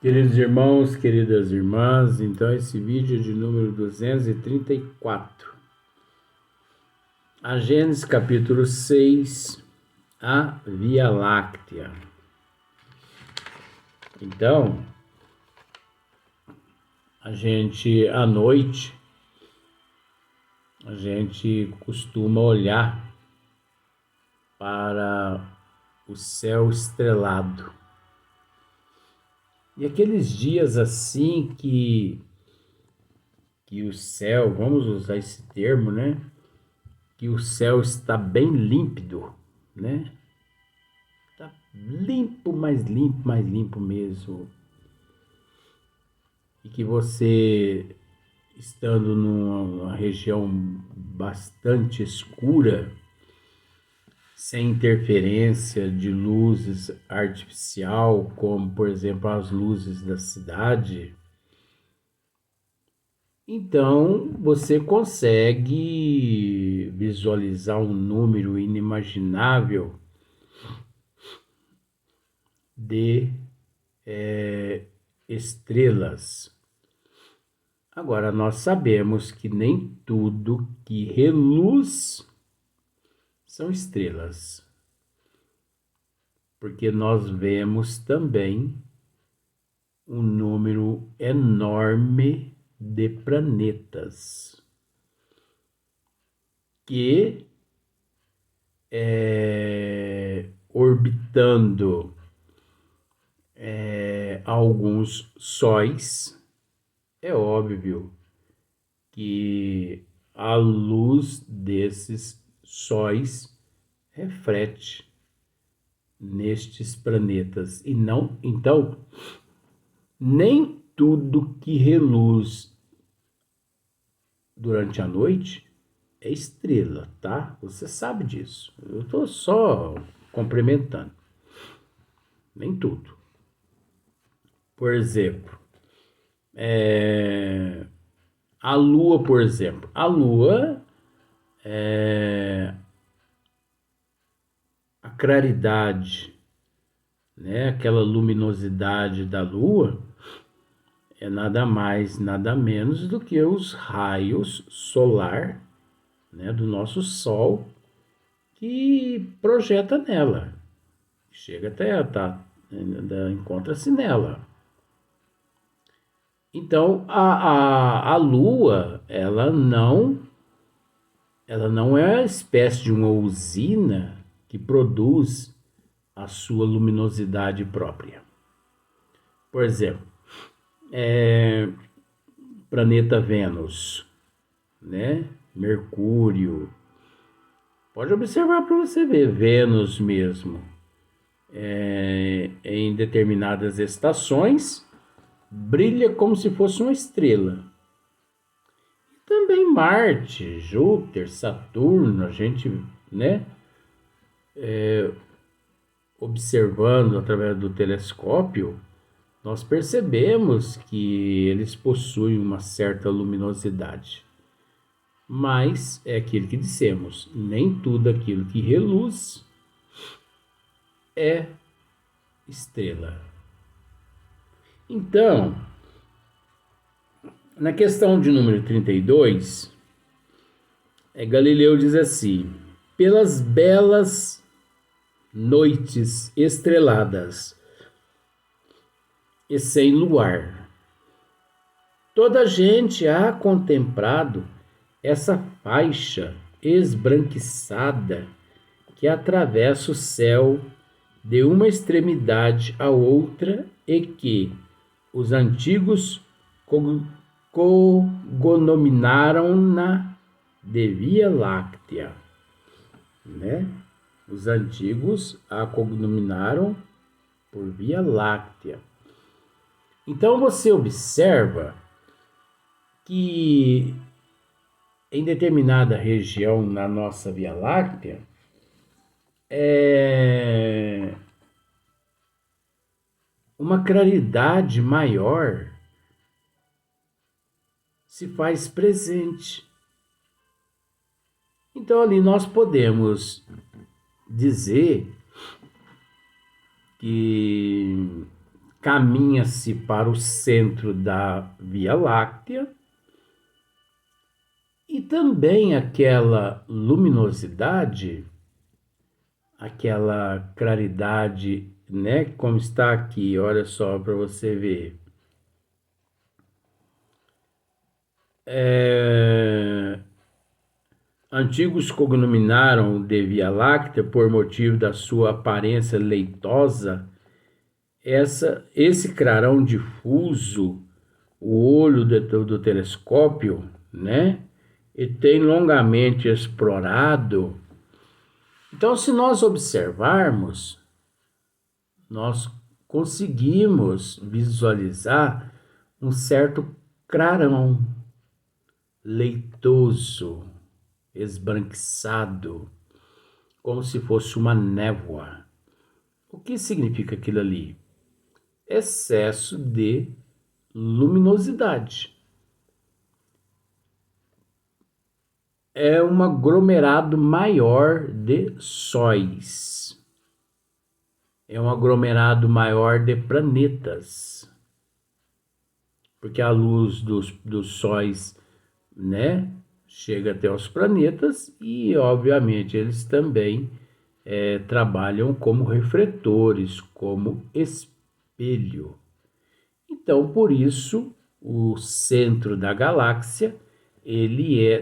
Queridos irmãos, queridas irmãs, então esse vídeo é de número 234. A Gênesis capítulo 6, a Via Láctea. Então, à noite, a gente costuma olhar para o céu estrelado. E aqueles dias assim que o céu, vamos usar esse termo, né? Que o céu está bem límpido, né? Tá mais limpo mesmo. E que você, estando numa região bastante escura, sem interferência de luzes artificial, como por exemplo as luzes da cidade, então você consegue visualizar um número inimaginável de estrelas. Agora, nós sabemos que nem tudo que reluz são estrelas, porque nós vemos também um número enorme de planetas que orbitando alguns sóis. É óbvio que a luz desses sóis reflete nestes planetas e não, então, nem tudo que reluz durante a noite é estrela, tá? Você sabe disso. Eu estou só complementando. Nem tudo. Por exemplo, a Lua, por exemplo. A Lua, a claridade, né? Aquela luminosidade da Lua é nada mais, nada menos do que os raios solar, né, do nosso Sol que projeta nela. Chega até ela, tá? Encontra-se nela. Então, a Lua, ela não é a espécie de uma usina que produz a sua luminosidade própria. Por exemplo, planeta Vênus, né? Mercúrio. Pode observar para você ver, Vênus mesmo. Em determinadas estações, brilha como se fosse uma estrela. Também Marte, Júpiter, Saturno, a gente, né, observando através do telescópio, nós percebemos que eles possuem uma certa luminosidade. Mas é aquilo que dissemos, nem tudo aquilo que reluz é estrela. Então, na questão de número 32, Galileu diz assim: pelas belas noites estreladas e sem luar, toda a gente há contemplado essa faixa esbranquiçada que atravessa o céu de uma extremidade à outra e que os antigos cognominaram-na de Via Láctea, né? Os antigos a cognominaram por Via Láctea. Então você observa que em determinada região na nossa Via Láctea uma claridade maior se faz presente. Então ali nós podemos dizer que caminha-se para o centro da Via Láctea, e também aquela luminosidade, aquela claridade, né, como está aqui, olha só para você ver. Antigos cognominaram de Via Láctea por motivo da sua aparência leitosa. Esse clarão difuso, o olho do telescópio, né? E tem longamente explorado. Então, se nós observarmos, nós conseguimos visualizar um certo clarão leitoso, esbranquiçado, como se fosse uma névoa. O que significa aquilo ali? Excesso de luminosidade. É um aglomerado maior de sóis. É um aglomerado maior de planetas. Porque a luz dos sóis, né, chega até os planetas e, obviamente, eles também trabalham como refletores, como espelho. Então, por isso, o centro da galáxia,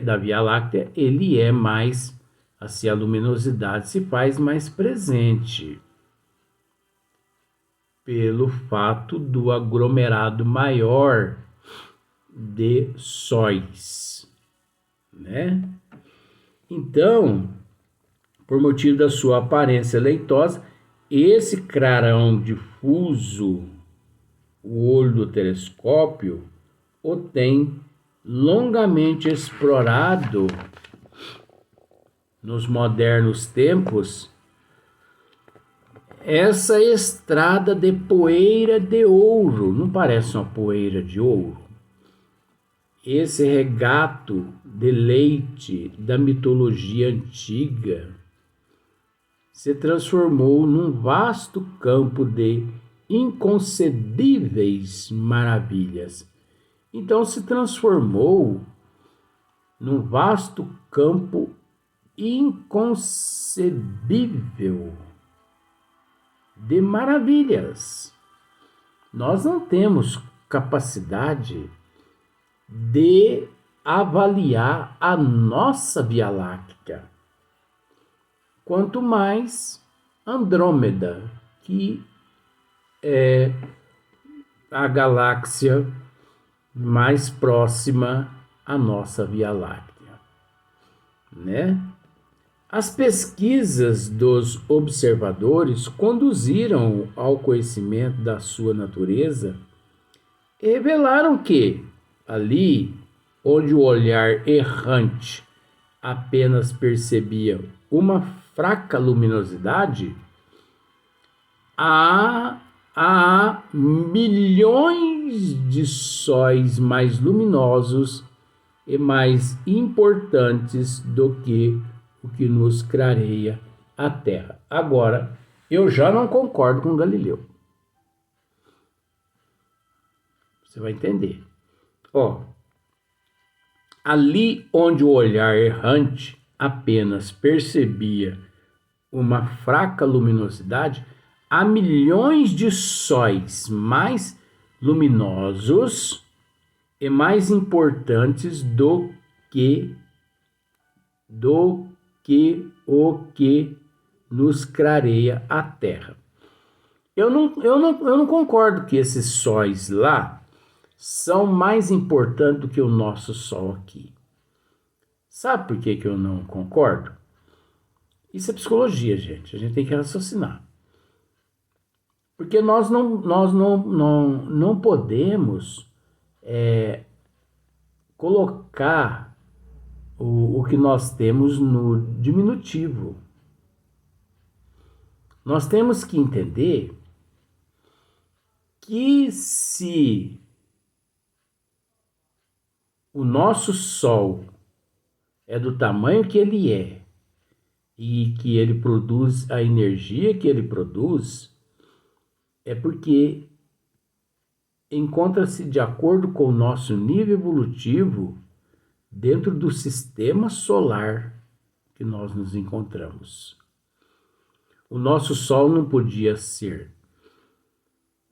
da Via Láctea, ele é mais, assim, a luminosidade se faz mais presente pelo fato do aglomerado maior de sóis, né? Então, por motivo da sua aparência leitosa, esse clarão difuso, o olho do telescópio, o tem longamente explorado nos modernos tempos, essa estrada de poeira de ouro. Não parece uma poeira de ouro? Esse regato de leite da mitologia antiga se transformou num vasto campo de inconcebíveis maravilhas. Então se transformou num vasto campo inconcebível de maravilhas. Nós não temos capacidade de avaliar a nossa Via Láctea, quanto mais Andrômeda, que é a galáxia mais próxima à nossa Via Láctea, né? As pesquisas dos observadores conduziram ao conhecimento da sua natureza e revelaram que, ali onde o olhar errante apenas percebia uma fraca luminosidade, há milhões de sóis mais luminosos e mais importantes do que o que nos clareia a Terra. Agora, eu já não concordo com Galileu. Você vai entender. Ali onde o olhar errante apenas percebia uma fraca luminosidade, há milhões de sóis mais luminosos e mais importantes do que o que nos clareia a Terra. Eu não concordo que esses sóis lá são mais importantes do que o nosso Sol aqui. Sabe por que eu não concordo? Isso é psicologia, gente. A gente tem que raciocinar. Porque nós não podemos colocar o que nós temos no diminutivo. Nós temos que entender que se o nosso Sol é do tamanho que ele é e que ele produz a energia que ele produz, é porque encontra-se de acordo com o nosso nível evolutivo dentro do sistema solar que nós nos encontramos. O nosso Sol não podia ser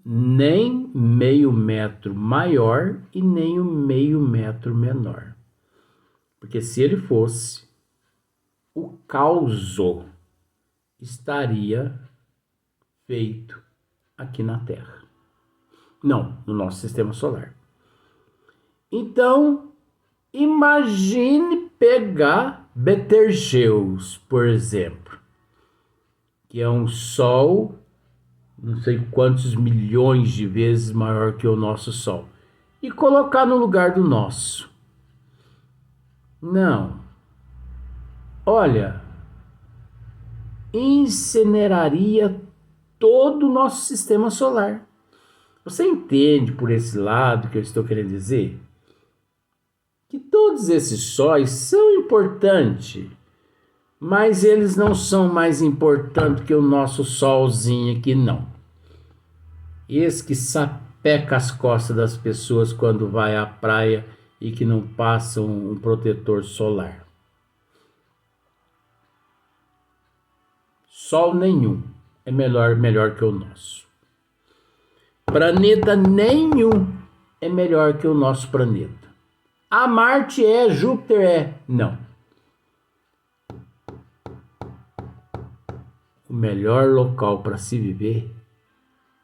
nem meio metro maior e nem um meio metro menor. Porque se ele fosse, o caos estaria feito aqui na Terra. Não, no nosso sistema solar. Então, imagine pegar Betelgeuse, por exemplo, que é um Sol, não sei quantos milhões de vezes maior que o nosso Sol, e colocar no lugar do nosso. Não. Olha, incineraria todo o nosso sistema solar. Você entende por esse lado que eu estou querendo dizer? Que todos esses sóis são importantes, mas eles não são mais importantes que o nosso solzinho aqui, não. Esse que sapeca as costas das pessoas quando vai à praia e que não passam um protetor solar. Sol nenhum é melhor que o nosso. Planeta nenhum é melhor que o nosso planeta. A Marte é, Júpiter é. Não. O melhor local para se viver,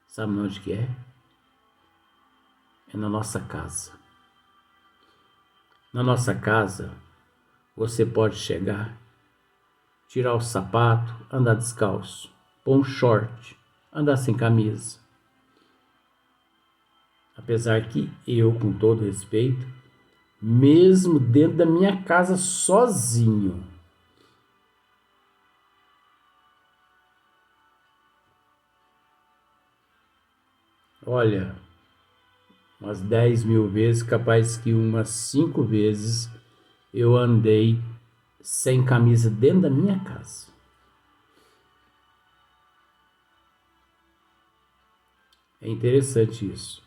sabe onde que é? É na nossa casa. Na nossa casa, você pode chegar, tirar o sapato, andar descalço, pôr um short, andar sem camisa. Apesar que eu, com todo respeito, mesmo dentro da minha casa sozinho, olha, umas 10 mil vezes, capaz que umas 5 vezes eu andei sem camisa dentro da minha casa. É interessante isso.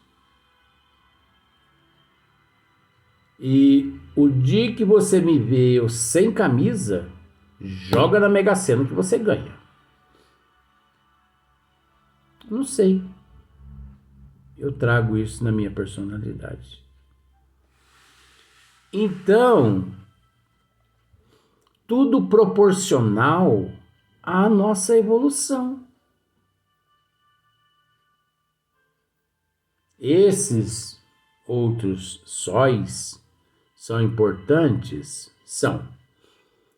E o dia que você me vê eu sem camisa, joga na Mega Sena que você ganha. Não sei. Eu trago isso na minha personalidade. Então, tudo proporcional à nossa evolução. Esses outros sóis são importantes? São.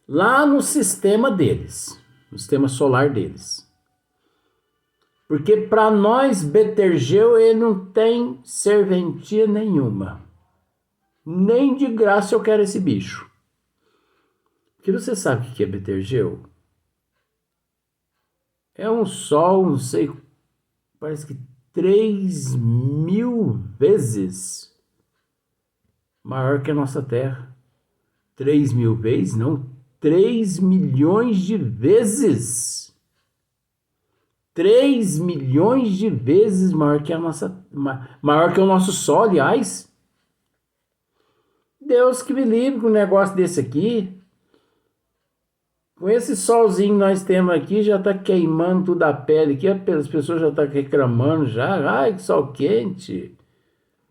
Lá no sistema deles, no sistema solar deles. Porque para nós, Betelgeuse, ele não tem serventia nenhuma. Nem de graça eu quero esse bicho. Porque você sabe o que é Betelgeuse? É um sol, não sei, parece que 3.000 vezes maior que a nossa Terra. 3.000 vezes? Não, 3 milhões de vezes. 3 milhões de vezes maior que maior que o nosso Sol, aliás. Deus que me livre com um negócio desse aqui. Com esse solzinho que nós temos aqui, já tá queimando tudo a pele aqui, as pessoas já estão reclamando já. Ai, que sol quente.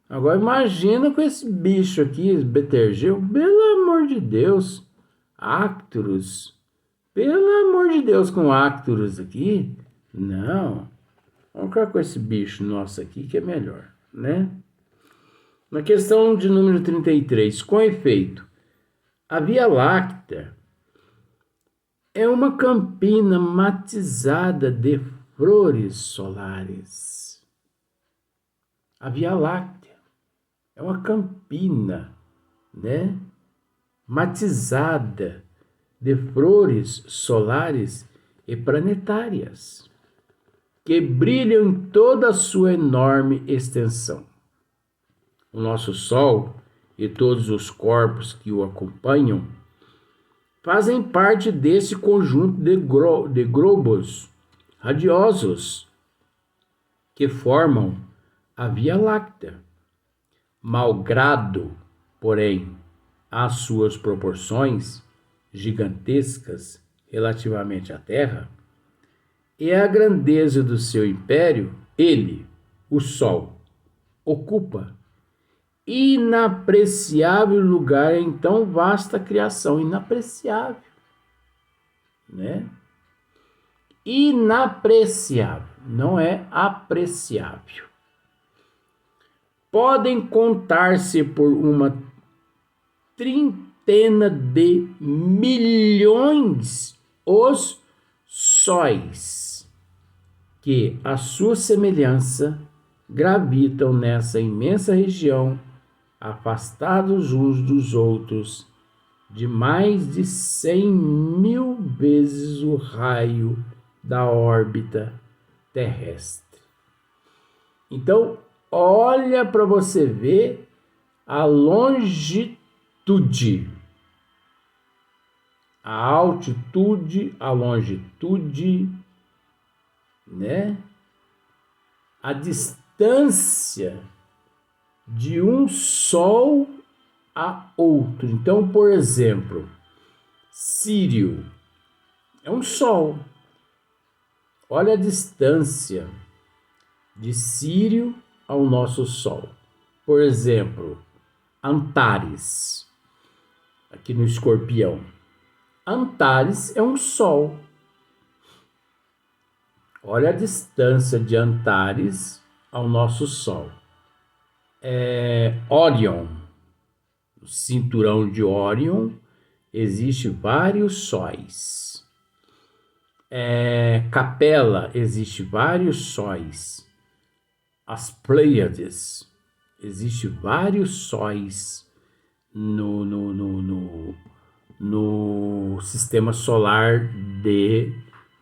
Agora imagina com esse bicho aqui, Betelgeuse, pelo amor de Deus. Arcturus. Pelo amor de Deus, com Arcturus aqui. Não, vamos ficar com esse bicho nosso aqui que é melhor, né? Na questão de número 33, com efeito, a Via Láctea é uma campina matizada de flores solares. A Via Láctea é uma campina, né? Matizada de flores solares e planetárias, que brilham em toda a sua enorme extensão. O nosso Sol e todos os corpos que o acompanham fazem parte desse conjunto de globos radiosos que formam a Via Láctea. Malgrado, porém, as suas proporções gigantescas relativamente à Terra, e a grandeza do seu império, ele, o Sol, ocupa inapreciável lugar em tão vasta criação. Inapreciável, né? Inapreciável, não é apreciável. Podem contar-se por uma trintena de milhões os sóis que, à sua semelhança, gravitam nessa imensa região, afastados uns dos outros, de mais de 100.000 vezes o raio da órbita terrestre. Então, olha para você ver a longitude, a altitude, a longitude, né? A distância de um Sol a outro. Então, por exemplo, Sírio é um Sol. Olha a distância de Sírio ao nosso Sol. Por exemplo, Antares, aqui no Escorpião. Antares é um Sol. Olha a distância de Antares ao nosso Sol. Órion, o cinturão de Órion, existe vários sóis. Capela, existe vários sóis. As Pleiades, existe vários sóis no sistema solar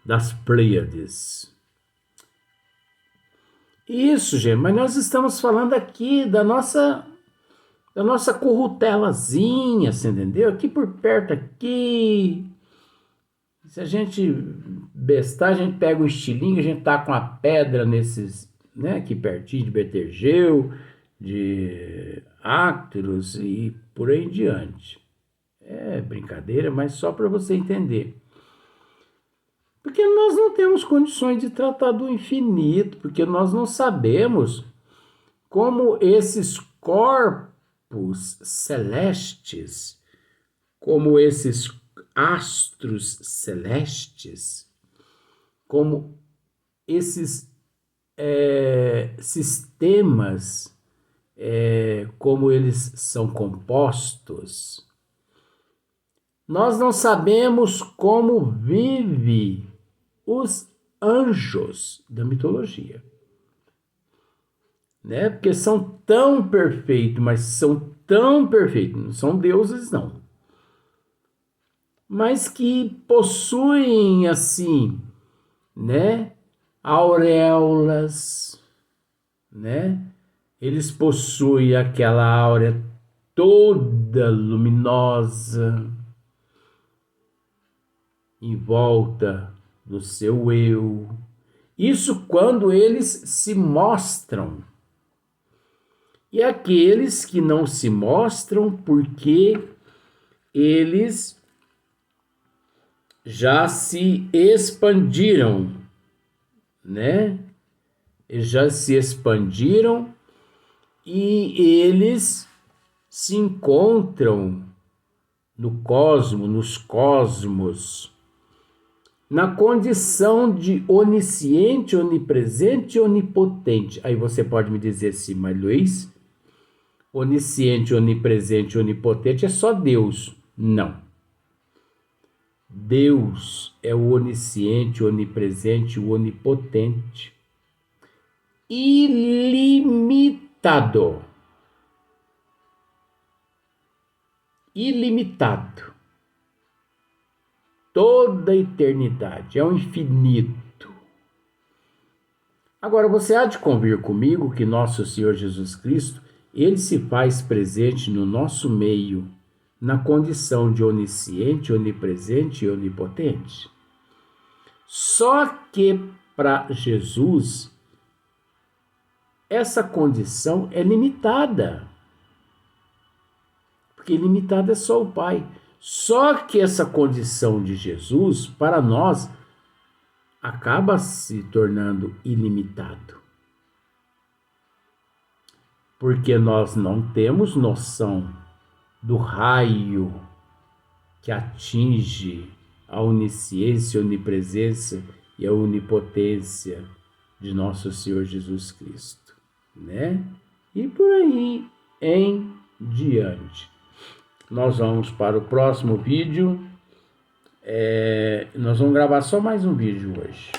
das Pleiades. Isso, gente, mas nós estamos falando aqui da nossa currutelazinha, você entendeu? Aqui por perto, aqui. Se a gente bestar, a gente pega o estilingue, a gente tá com a pedra nesses, né, aqui pertinho de Betelgeu, de Ácteros e por aí em diante. É brincadeira, mas só para você entender. Porque nós não temos condições de tratar do infinito, porque nós não sabemos como esses corpos celestes, como esses astros celestes, como esses sistemas, como eles são compostos. Nós não sabemos como vive os anjos da mitologia, né? Porque são tão perfeitos, mas são tão perfeitos, não são deuses não, mas que possuem assim, né, auréolas, né? Eles possuem aquela áurea toda luminosa em volta do seu eu. Isso quando eles se mostram. E aqueles que não se mostram porque eles já se expandiram, né? Eles já se expandiram e eles se encontram no cosmos, nos cosmos, na condição de onisciente, onipresente e onipotente. Aí você pode me dizer assim, mas Luiz, onisciente, onipresente e onipotente é só Deus. Não. Deus é o onisciente, onipresente e onipotente. Ilimitado. Ilimitado. Toda a eternidade, é o infinito. Agora, você há de convir comigo que nosso Senhor Jesus Cristo, ele se faz presente no nosso meio, na condição de onisciente, onipresente e onipotente. Só que para Jesus, essa condição é limitada. Porque limitado é só o Pai. Só que essa condição de Jesus, para nós, acaba se tornando ilimitado. Porque nós não temos noção do raio que atinge a onisciência, a onipresença e a onipotência de nosso Senhor Jesus Cristo, né? E por aí em diante. Nós vamos para o próximo vídeo. Nós vamos gravar só mais um vídeo hoje.